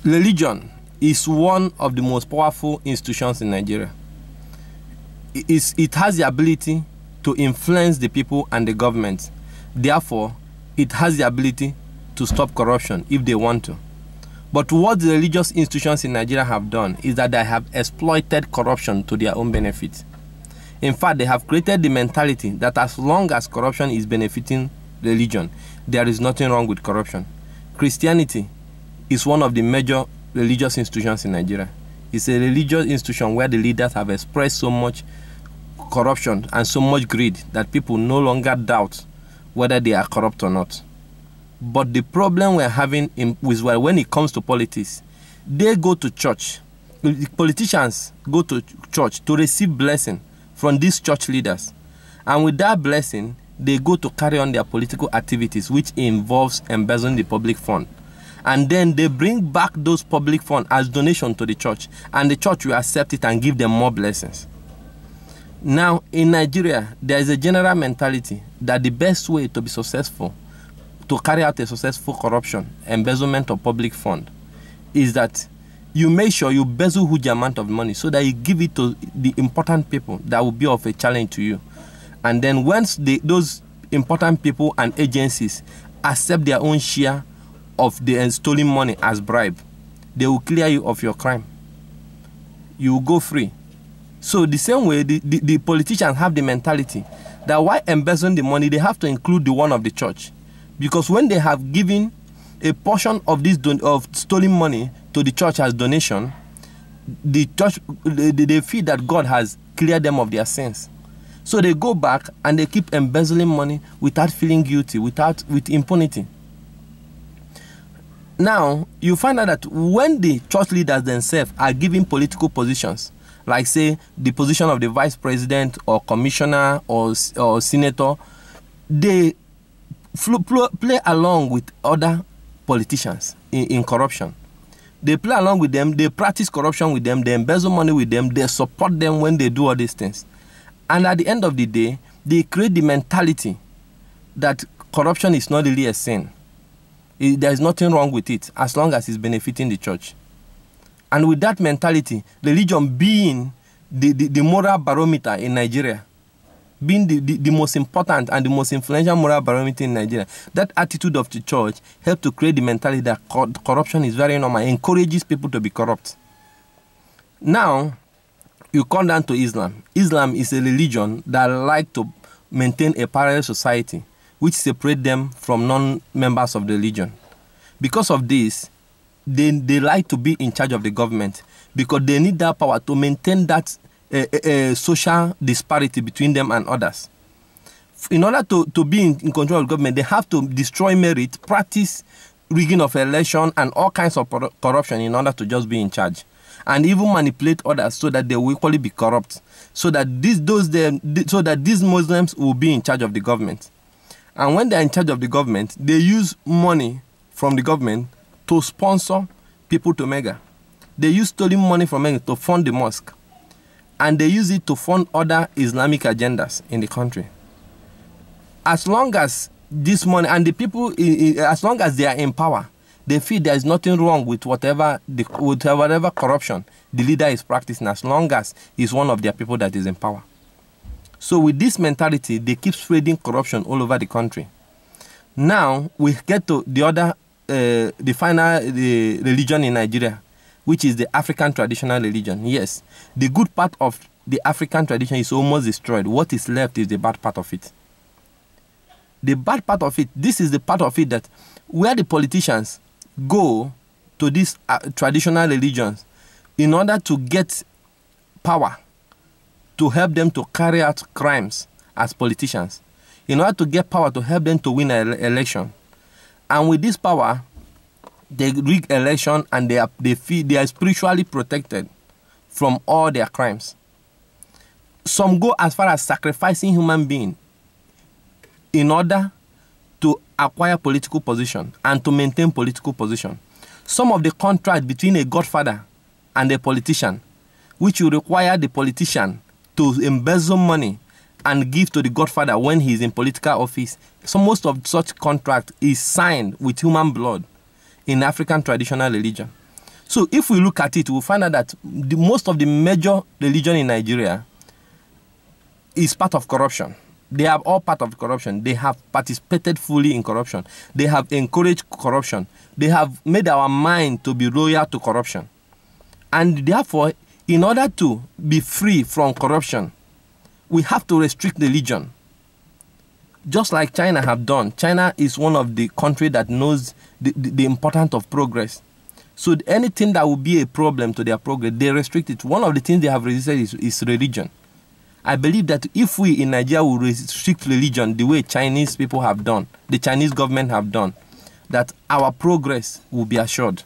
Religion is one of the most powerful institutions in Nigeria. It has the ability to influence the people and the government. Therefore, it has the ability to stop corruption if they want to. But what the religious institutions in Nigeria have done is that they have exploited corruption to their own benefit. In fact, they have created the mentality that as long as corruption is benefiting religion, there is nothing wrong with corruption. Christianity is one of the major religious institutions in Nigeria. It's a religious institution where the leaders have expressed so much corruption and so much greed that people no longer doubt whether they are corrupt or not. But the problem we're having is when it comes to politics, they go to church. Politicians go to church to receive blessing from these church leaders. And with that blessing, they go to carry on their political activities, which involves embezzling the public fund. And then they bring back those public funds as donation to the church. And the church will accept it and give them more blessings. Now, in Nigeria, there is a general mentality that the best way to be successful, to carry out a successful corruption, embezzlement of public fund, is that you make sure you embezzle huge amount of money so that you give it to the important people that will be of a challenge to you. And then once those important people and agencies accept their own share of the stolen money as bribe, they will clear you of your crime. You will go free. So the same way, the politicians have the mentality that while embezzling the money, they have to include the one of the church. Because when they have given a portion of this of stolen money to the church as donation, the church, they feel that God has cleared them of their sins. So they go back and they keep embezzling money without feeling guilty, with impunity. Now, you find out that when the church leaders themselves are given political positions, like say the position of the vice president or commissioner or senator, they play along with other politicians in corruption. They play along with them, they practice corruption with them, they embezzle money with them, they support them when they do all these things. And at the end of the day, they create the mentality that corruption is not really a sin. There is nothing wrong with it as long as it's benefiting the church. And with that mentality, religion being the moral barometer in Nigeria, being the most important and the most influential moral barometer in Nigeria, that attitude of the church helped to create the mentality that corruption is very normal, encourages people to be corrupt. Now, you come down to Islam. Islam is a religion that like to maintain a parallel society which separate them from non-members of the religion. Because of this, they like to be in charge of the government because they need that power to maintain that social disparity between them and others. In order to be in control of the government, they have to destroy merit, practice rigging of election and all kinds of corruption in order to just be in charge. And even manipulate others so that they will equally be corrupt, so that these Muslims will be in charge of the government. And when they're in charge of the government, they use money from the government to sponsor people to Mega. They use stolen money from Mega to fund the mosque. And they use it to fund other Islamic agendas in the country. As long as this money and the people, as long as they are in power, they feel there is nothing wrong with whatever corruption the leader is practicing, as long as he's one of their people that is in power. So with this mentality, they keep spreading corruption all over the country. Now we get to the other, the final religion in Nigeria, which is the African traditional religion. Yes, the good part of the African tradition is almost destroyed. What is left is the bad part of it. The bad part of it, this is the part of it that where the politicians go to these traditional religions in order to get power, to help them to carry out crimes as politicians, in order to get power to help them to win an election. And with this power, they rig election and they feel they are spiritually protected from all their crimes. Some go as far as sacrificing human beings in order to acquire political position and to maintain political position. Some of the contract between a godfather and a politician, which will require the politician to embezzle money and give to the godfather when he is in political office. So most of such contract is signed with human blood in African traditional religion. So if we look at it, we'll find out that most of the major religion in Nigeria is part of corruption. They are all part of corruption. They have participated fully in corruption. They have encouraged corruption. They have made our mind to be loyal to corruption. And therefore, in order to be free from corruption, we have to restrict religion. Just like China have done. China is one of the countries that knows the importance of progress. So anything that will be a problem to their progress, they restrict it. One of the things they have resisted is religion. I believe that if we in Nigeria will restrict religion the way Chinese people have done, the Chinese government have done, that our progress will be assured.